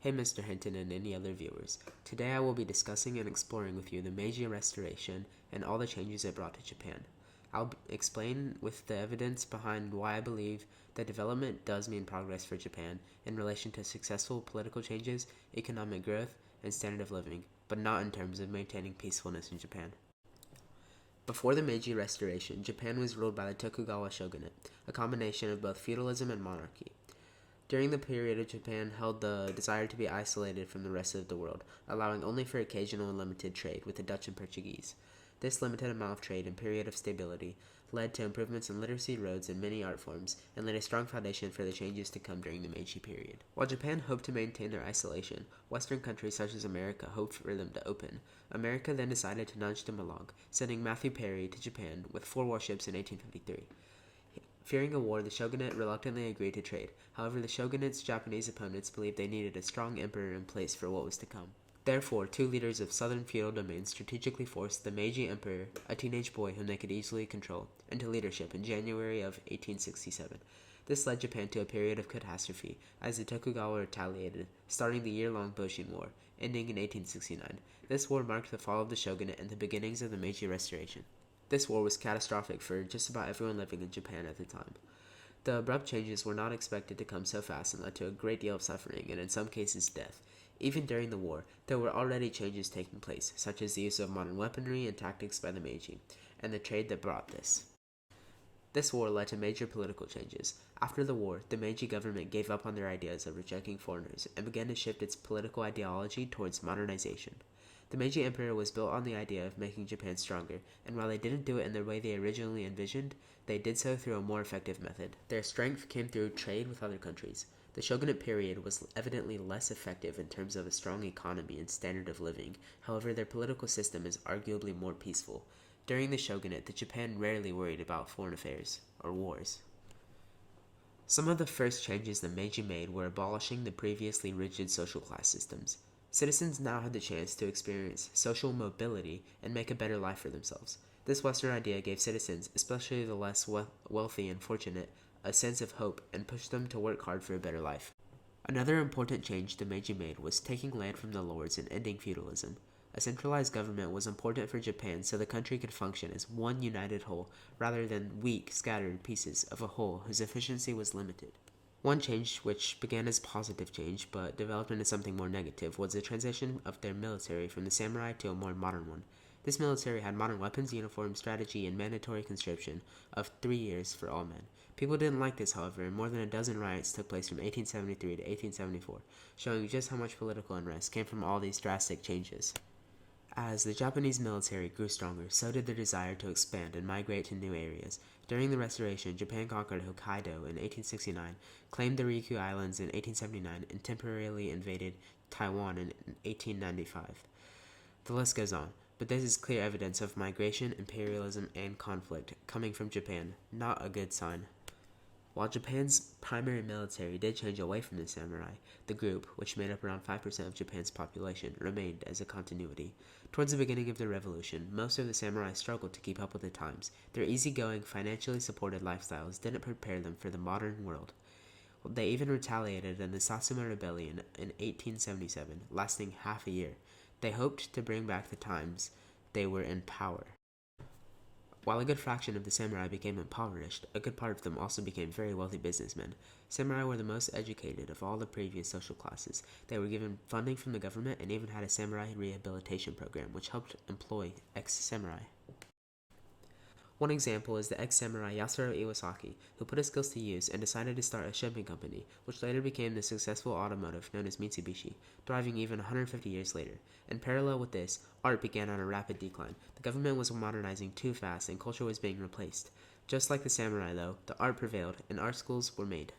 Hey Mr. Hinton and any other viewers. Today I will be discussing and exploring with you the Meiji Restoration and all the changes it brought to Japan. I'll explain with the evidence behind why I believe that development does mean progress for Japan in relation to successful political changes, economic growth, and standard of living, but not in terms of maintaining peacefulness in Japan. Before the Meiji Restoration, Japan was ruled by the Tokugawa shogunate, a combination of both feudalism and monarchy. During the period, Japan held the desire to be isolated from the rest of the world, allowing only for occasional and limited trade with the Dutch and Portuguese. This limited amount of trade and period of stability led to improvements in literacy, roads, and many art forms, and laid a strong foundation for the changes to come during the Meiji period. While Japan hoped to maintain their isolation, Western countries such as America hoped for them to open. America then decided to nudge them along, sending Matthew Perry to Japan with 4 warships in 1853. Fearing a war, the shogunate reluctantly agreed to trade. However, the shogunate's Japanese opponents believed they needed a strong emperor in place for what was to come. Therefore, 2 leaders of southern feudal domains strategically forced the Meiji emperor, a teenage boy whom they could easily control, into leadership in January of 1867. This led Japan to a period of catastrophe, as the Tokugawa retaliated, starting the year-long Boshin War, ending in 1869. This war marked the fall of the shogunate and the beginnings of the Meiji Restoration. This war was catastrophic for just about everyone living in Japan at the time. The abrupt changes were not expected to come so fast and led to a great deal of suffering and in some cases death. Even during the war, there were already changes taking place, such as the use of modern weaponry and tactics by the Meiji, and the trade that brought this. This war led to major political changes. After the war, the Meiji government gave up on their ideas of rejecting foreigners and began to shift its political ideology towards modernization. The Meiji Emperor was built on the idea of making Japan stronger, and while they didn't do it in the way they originally envisioned, they did so through a more effective method. Their strength came through trade with other countries. The shogunate period was evidently less effective in terms of a strong economy and standard of living. However, their political system is arguably more peaceful. During the shogunate, the Japan rarely worried about foreign affairs or wars. Some of the first changes the Meiji made were abolishing the previously rigid social class systems. Citizens now had the chance to experience social mobility and make a better life for themselves. This Western idea gave citizens, especially the less wealthy and fortunate, a sense of hope and pushed them to work hard for a better life. Another important change the Meiji made was taking land from the lords and ending feudalism. A centralized government was important for Japan so the country could function as one united whole rather than weak, scattered pieces of a whole whose efficiency was limited. One change, which began as positive change but developed into something more negative, was the transition of their military from the samurai to a more modern one. This military had modern weapons, uniform, strategy, and mandatory conscription of 3 years for all men. People didn't like this, however, and more than a dozen riots took place from 1873 to 1874, showing just how much political unrest came from all these drastic changes. As the Japanese military grew stronger, so did their desire to expand and migrate to new areas. During the Restoration, Japan conquered Hokkaido in 1869, claimed the Ryukyu Islands in 1879, and temporarily invaded Taiwan in 1895. The list goes on, but this is clear evidence of migration, imperialism, and conflict coming from Japan, not a good sign. While Japan's primary military did change away from the samurai, the group, which made up around 5% of Japan's population, remained as a continuity. Towards the beginning of the revolution, most of the samurai struggled to keep up with the times. Their easygoing, financially supported lifestyles didn't prepare them for the modern world. They even retaliated in the Satsuma Rebellion in 1877, lasting half a year. They hoped to bring back the times they were in power. While a good fraction of the samurai became impoverished, a good part of them also became very wealthy businessmen. Samurai were the most educated of all the previous social classes. They were given funding from the government and even had a samurai rehabilitation program, which helped employ ex-samurai. One example is the ex-samurai Yasuro Iwasaki, who put his skills to use and decided to start a shipping company, which later became the successful automotive known as Mitsubishi, thriving even 150 years later. In parallel with this, art began on a rapid decline. The government was modernizing too fast and culture was being replaced. Just like the samurai, though, the art prevailed and art schools were made.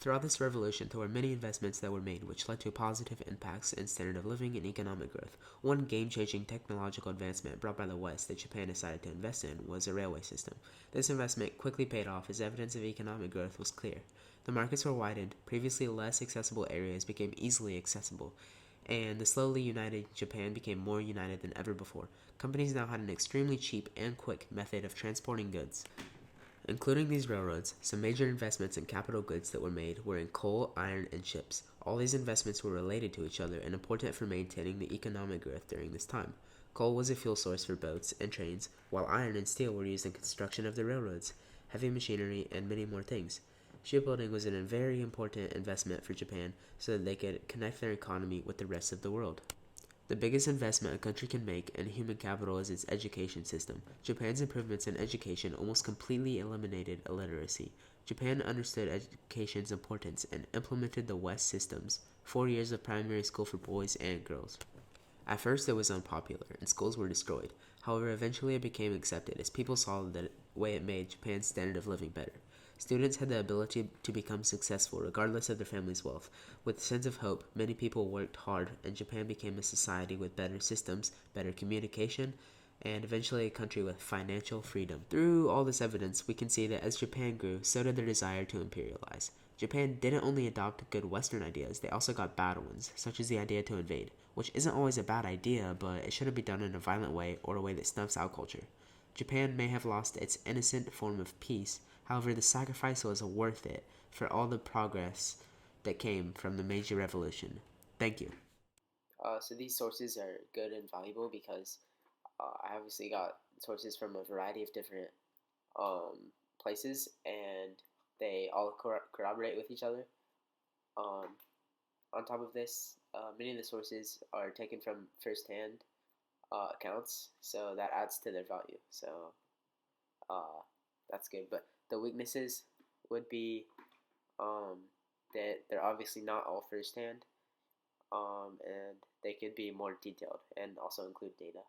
Throughout this revolution, there were many investments that were made which led to positive impacts in standard of living and economic growth. One game-changing technological advancement brought by the West that Japan decided to invest in was a railway system. This investment quickly paid off as evidence of economic growth was clear. The markets were widened, previously less accessible areas became easily accessible, and the slowly united Japan became more united than ever before. Companies now had an extremely cheap and quick method of transporting goods. Including these railroads, some major investments in capital goods that were made were in coal, iron, and ships. All these investments were related to each other and important for maintaining the economic growth during this time. Coal was a fuel source for boats and trains, while iron and steel were used in construction of the railroads, heavy machinery, and many more things. Shipbuilding was a very important investment for Japan so that they could connect their economy with the rest of the world. The biggest investment a country can make in human capital is its education system. Japan's improvements in education almost completely eliminated illiteracy. Japan understood education's importance and implemented the West systems, 4 years of primary school for boys and girls. At first, it was unpopular, and schools were destroyed. However, eventually it became accepted as people saw the way it made Japan's standard of living better. Students had the ability to become successful regardless of their family's wealth. With a sense of hope, many people worked hard, and Japan became a society with better systems, better communication, and eventually a country with financial freedom. Through all this evidence, we can see that as Japan grew, so did their desire to imperialize. Japan didn't only adopt good Western ideas, they also got bad ones, such as the idea to invade, which isn't always a bad idea, but it shouldn't be done in a violent way or a way that snuffs out culture. Japan may have lost its innocent form of peace, however, the sacrifice was worth it for all the progress that came from the Meiji Revolution. Thank you. So these sources are good and valuable because I obviously got sources from a variety of different um, places, and they all corroborate with each other. Um, on top of this, many of the sources are taken from firsthand accounts, so that adds to their value. So uh, that's good. But the weaknesses would be um, that they're obviously not all firsthand, and they could be more detailed and also include data.